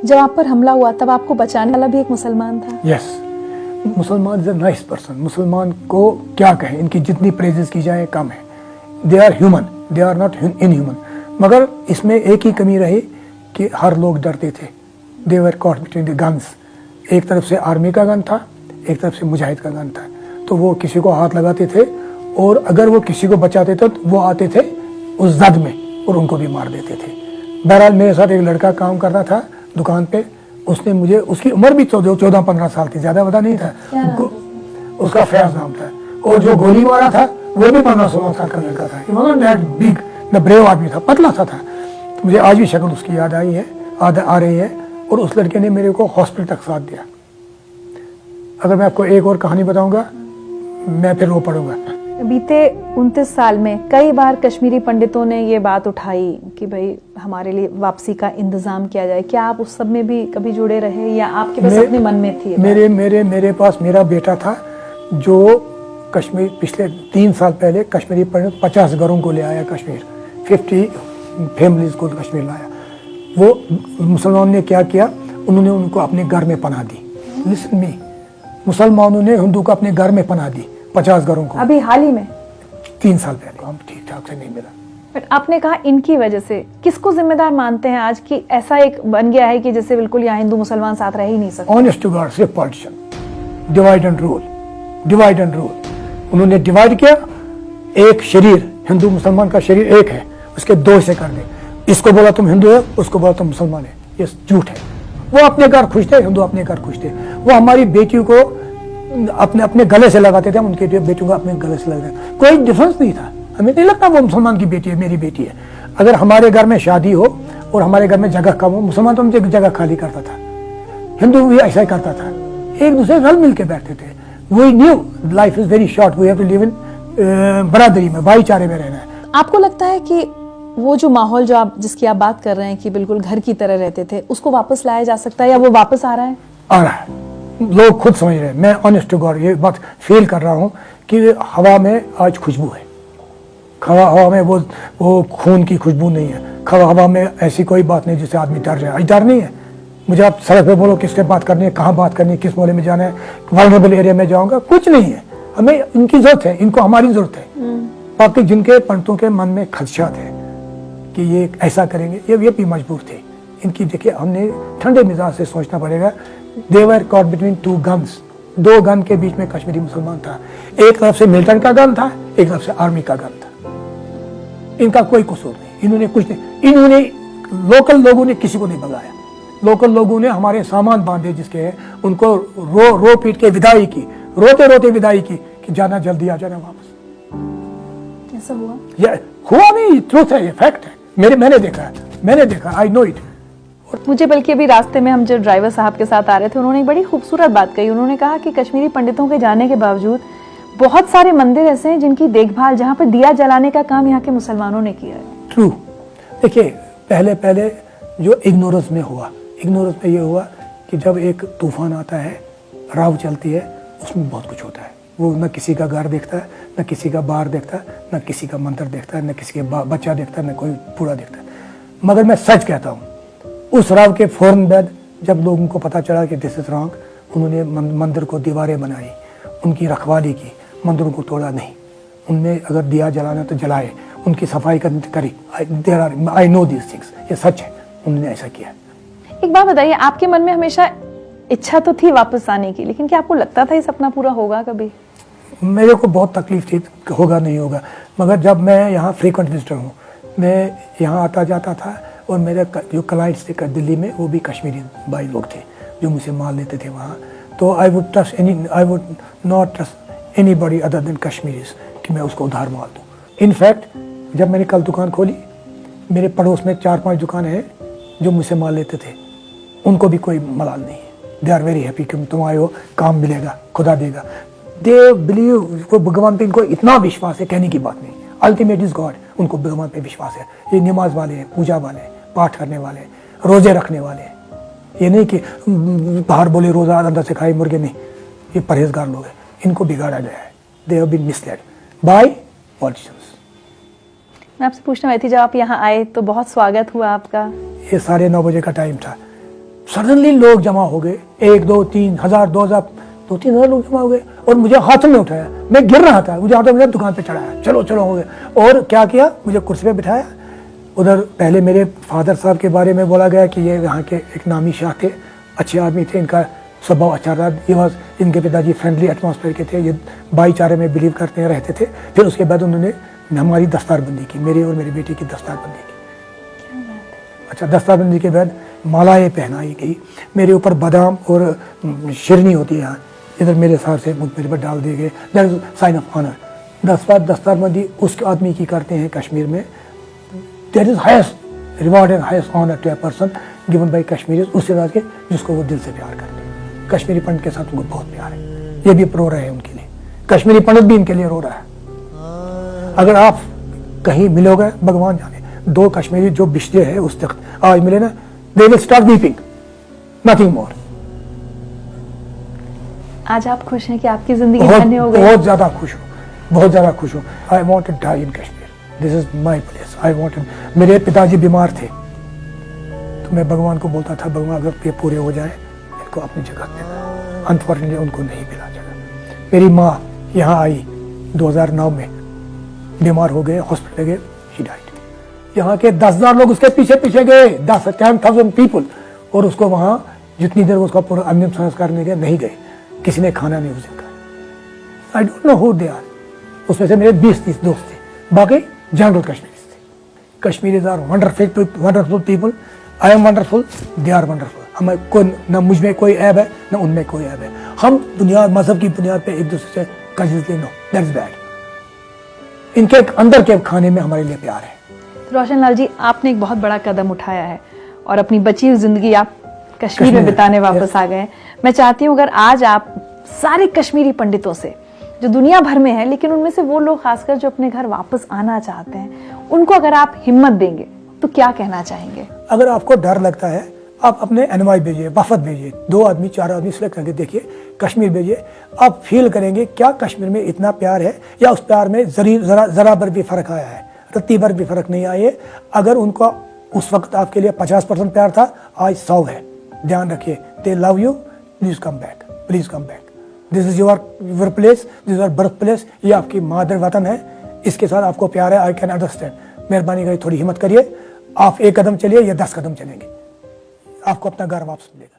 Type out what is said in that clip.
जब आप पर हमला हुआ तब आपको बचाने वाला भी एक मुसलमान था। यस, मुसलमान इज अ नाइस पर्सन। मुसलमान को क्या कहें, इनकी जितनी प्रेजेस की जाए कम है। They are human, they are not inhuman. मगर इसमें एक ही कमी रही कि हर लोग डरते थे। They were caught between the guns. एक तरफ से आर्मी का गन था, एक तरफ से मुजाहिद का गन था, तो वो किसी को हाथ लगाते थे और अगर वो किसी को बचाते थे तो वो आते थे उस जद में और उनको भी मार देते थे। बहरहाल मेरे साथ एक लड़का काम करता था दुकान पे, उसने मुझे, उसकी उम्र भी 14-15 साल थी, ज्यादा पता नहीं था, उसका फैज नाम था, और जो गोली मारा था वो भी 15-16 साल का लड़का था। बिग न ब्रेव आदमी था, पतला सा था। तो मुझे आज भी शक्ल उसकी याद आई है, आ रही है। और उस लड़के ने मेरे को हॉस्पिटल तक साथ दिया। अगर मैं आपको एक और कहानी बताऊंगा मैं फिर रो पड़ूंगा। बीते 29 साल में कई बार कश्मीरी पंडितों ने ये बात उठाई कि भाई हमारे लिए वापसी का इंतजाम किया जाए। क्या आप उस सब में भी कभी जुड़े रहे या आपके बस अपने मन में थी? मेरे पास मेरा बेटा था जो कश्मीर पिछले 3 साल पहले कश्मीरी पंडित 50 घरों को ले आया कश्मीर, 50 फैमिलीज को कश्मीर लाया। वो मुसलमानों ने क्या किया, उन्होंने उनको अपने घर में पनाह दी। लिसन मी, मुसलमानों ने हिंदू को अपने घर में पनाह दी 50 घरों को। अभी हाल ही में 3 साल पहले हम ठीक ठाक से नहीं मिला। बट आपने कहा इनकी वजह से, किसको जिम्मेदार मानते हैं आज की ऐसा एक बन गया है कि जैसे बिल्कुल यहाँ हिंदू मुसलमान साथ रह ही नहीं सकते? ऑनेस्ट टू गॉड, सिर्फ politician. Divide and rule, divide and rule. उन्होंने डिवाइड किया। एक शरीर, हिंदू मुसलमान का शरीर एक है, उसके 2 हिस्से कर दे। इसको बोला तुम हिंदू है, उसको बोला तुम मुसलमान है। ये झूठ है। वो अपने घर खुश थे, हिंदू अपने घर खुश थे। वो हमारी बेटियों को अपने गले से लगाते थे, उनके बेटियों को अपने गले से लगाते थे। कोई डिफरेंस नहीं था। हमें नहीं लगता वो मुसलमान की बेटी है, मेरी बेटी है। अगर हमारे घर में शादी हो और हमारे घर में जगह कम हो, मुसलमान तो मुझे जगह खाली करता था, हिंदू भी ऐसा ही करता था। एक दूसरे रल मिल के बैठते थे। We knew life is very short, we have to live in बरादरी में, भाईचारे में रहना है। आपको लगता है कि वो जो माहौल जो आप जिसकी आप बात कर रहे हैं कि बिल्कुल घर की तरह रहते थे, उसको वापस लाया जा सकता है या वो वापस आ रहा है? आ रहा है। लोग खुद समझ रहे हैं। मैं ऑनेस्ट टू गॉड ये बात फील कर रहा हूँ कि हवा में आज खुशबू है। हवा में वो खून की खुशबू नहीं है। हवा में ऐसी कोई बात नहीं जिससे आदमी डर जाए। डर नहीं है। मुझे आप सड़क पे बोलो किससे बात करनी है, कहाँ बात करनी है, किस मोहल्ले में जाना है, वल्नरेबल एरिया में जाऊंगा, कुछ नहीं है। हमें इनकी जरूरत है, इनको हमारी जरूरत है। बाकी जिनके पंडितों के मन में खदशा थे कि ये ऐसा करेंगे, ये भी मजबूर थे। इनकी देखिए, हमने ठंडे मिजाज से सोचना पड़ेगा। They were caught between 2 guns. 2 gun के बीच में कश्मीरी मुसलमान था। एक तरफ से मिलिटेंट का गन था, एक तरफ से आर्मी का गन था। इनका कोई कसूर नहीं, इन्होंने कुछ नहीं। इन्होंने लोकल लोगों ने किसी को नहीं भगाया। लोकल लोगों ने हमारे सामान बांधे जिसके हैं, उनको रो पीट के विदाई की, रोते रोते विदाई की कि जाना जल्दी आ जाना वापस। ऐसा हुआ? ये हुआ नहीं, ट्रूथ है, ये फैक्ट है। मैंने देखा, आई नो इट। मुझे बल्कि अभी रास्ते में हम जो ड्राइवर साहब के साथ आ रहे थे, उन्होंने एक बड़ी खूबसूरत बात कही। उन्होंने कहा कि कश्मीरी पंडितों के जाने के बावजूद बहुत सारे मंदिर ऐसे हैं जिनकी देखभाल, जहाँ पर दिया जलाने का काम यहाँ के मुसलमानों ने किया है। ट्रू। देखिए, पहले जो इग्नोरेंस में ये हुआ कि जब एक तूफान आता है, राव चलती है, उसमें बहुत कुछ होता है। वो न किसी का घर देखता है, न किसी का बाहर देखता है, न किसी का मंदिर देखता है, न किसी का बच्चा देखता है, न कोई बूढ़ा देखता है। मगर मैं सच कहता हूँ, उस राव के फौरन बाद जब लोगों को पता चला कि दिस इज रॉन्ग, उन्होंने मंदिर को दीवारें बनाई, उनकी रखवाली की, मंदिरों को तोड़ा नहीं। उनमें अगर दिया जलाना तो जलाए, उनकी सफाई करी। आई नो दिस थिंग्स, ये सच है, उन्होंने ऐसा किया। एक बात बताइए, आपके मन में हमेशा इच्छा तो थी वापस आने की, लेकिन क्या आपको लगता था ये सपना पूरा होगा कभी? मेरे को बहुत तकलीफ थी, होगा नहीं होगा। मगर जब मैं यहाँ फ्रीक्वेंट विजिटर हूँ, मैं यहाँ आता जाता था, और मेरे जो क्लाइंट्स थे दिल्ली में, वो भी कश्मीरी भाई लोग थे जो मुझे माल लेते थे वहाँ। तो I would not trust anybody other than Kashmiris कि मैं उसको उधार माल दूँ। इनफैक्ट जब मैंने कल दुकान खोली, मेरे पड़ोस में 4-5 दुकानें हैं जो मुझसे माल लेते थे, उनको भी कोई मलाल नहीं है। दे आर वेरी हैप्पी कि तुम आए हो, काम मिलेगा, खुदा देगा। दे बिलीव, भगवान पे इनको इतना विश्वास है, कहने की बात नहीं। अल्टीमेट इज गॉड, उनको भगवान पे विश्वास है। ये नमाज वाले हैं, पूजा वाले हैं, पाठ करने वाले, रोजे रखने वाले। ये नहीं कि बाहर बोले रोजा अंदर से खाए मुर्गे, नहीं। ये परहेजगार लोग हैं, इनको बिगाड़ा गया है। They have been misled by politicians. मैं आपसे पूछना चाहती थी, जब आप यहाँ आए तो बहुत स्वागत हुआ आपका। ये 9:30 बजे का टाइम था, सडनली लोग जमा हो गए, 1, 2, 3 हजार 2,000 लोग जमा हो गए और मुझे हाथों में उठाया। मैं गिर रहा था, मुझे हाथों में दुकान पे चढ़ाया, चलो चलो हो गए। और क्या किया, मुझे कुर्सी पे बिठाया। उधर पहले मेरे फादर साहब के बारे में बोला गया कि ये यहाँ के एक नामी शाह थे, अच्छे आदमी थे, इनका स्वभाव अच्छा रहा। ये बस इनके पिताजी फ्रेंडली एटमॉस्फेयर के थे, ये भाईचारे में बिलीव करते हैं, रहते थे। फिर उसके बाद उन्होंने हमारी दस्तारबंदी की, मेरे और मेरी बेटी की दस्तारबंदी की। अच्छा, दस्तारबंदी के बाद मालाएं पहनाई गई, मेरे ऊपर बादाम और शिरनी होती है यहाँ, इधर मेरे साथ से मेरे पर डाल दिए गए, that is sign of honour. दस्तारबंदी उस आदमी की करते हैं कश्मीर में, that is highest reward and highest honour to a person given by Kashmiris, उससे बाद के जिसको वो दिल से प्यार करते हैं। कश्मीरी पंडित के साथ उनको बहुत प्यार है, ये भी रो रहे हैं उनके लिए, कश्मीरी पंडित भी इनके लिए रो रहा है। अगर आप कहीं मिलोगे, भगवान जाने, 2 कश्मीरी जो बिछड़े हैं उस तक आज मिले ना, they will start weeping, nothing more। आज आप खुश हैं कि आपकी जिंदगी धन्य हो गई? बहुत ज्यादा खुश हूँ, बहुत ज्यादा खुश हूँ। I want to die in Kashmir, this is my place. I want, मेरे पिताजी बीमार थे तो मैं भगवान को बोलता था, भगवान अगर ये पूरे हो जाए इनको अपनी जगह देना। अनफॉर्चुनेटली उनको नहीं मिला जगह। मेरी माँ यहाँ आई 2009 में, बीमार हो गए, हॉस्पिटल गए, शी डाइड। यहाँ के 10,000 लोग उसके पीछे पीछे गए, 10,000 पीपल, और उसको वहाँ जितनी देर उसका पूरा अंतिम संस्कार नहीं गए, नहीं गए, किसी ने खाना नहीं उस दिन का। I don't know who they are. उसमें से मेरे 20-30 दोस्त थे, बाकी जनरल कश्मीरीज थे। Kashmiris are wonderful people. I am wonderful, they are wonderful. हमें कोई, न मुझ में कोई ऐब है न उनमें कोई ऐब है। हम दुनिया मजहब की बुनियाद पे एक दूसरे से कजिज ले, नो दैट्स बैड। इनके अंदर के खाने में हमारे लिए प्यार है। रोशन लाल जी, आपने एक बहुत बड़ा कदम उठाया है और अपनी बची हुई जिंदगी आप कश्मीर में बिताने वापस आ गए हैं। मैं चाहती हूँ अगर आज आप सारे कश्मीरी पंडितों से जो दुनिया भर में है, लेकिन उनमें से वो लोग खासकर जो अपने घर वापस आना चाहते हैं, उनको अगर आप हिम्मत देंगे तो क्या कहना चाहेंगे? अगर आपको डर लगता है, आप अपने एनवाई भेजिए, वफद भेजिए, 2 आदमी 4 आदमी सिलेक्ट करके देखिए, कश्मीर भेजिए। आप फील करेंगे क्या कश्मीर में इतना प्यार है, या उस प्यार में जरा भर भी फर्क आया है, रत्ती भर भी फर्क नहीं आया है। अगर उनका उस वक्त आपके लिए 50% प्यार था, आज 100 है। ध्यान रखिए, दे love you, please come back, please come back. This is your place, this is your birth place. ये आपकी मादर वतन है, इसके साथ आपको प्यार है। I can understand. मेहरबानी करिए, थोड़ी हिम्मत करिए। आप 1 कदम चलिए या 10 कदम चलेंगे, आपको अपना घर वापस मिलेगा।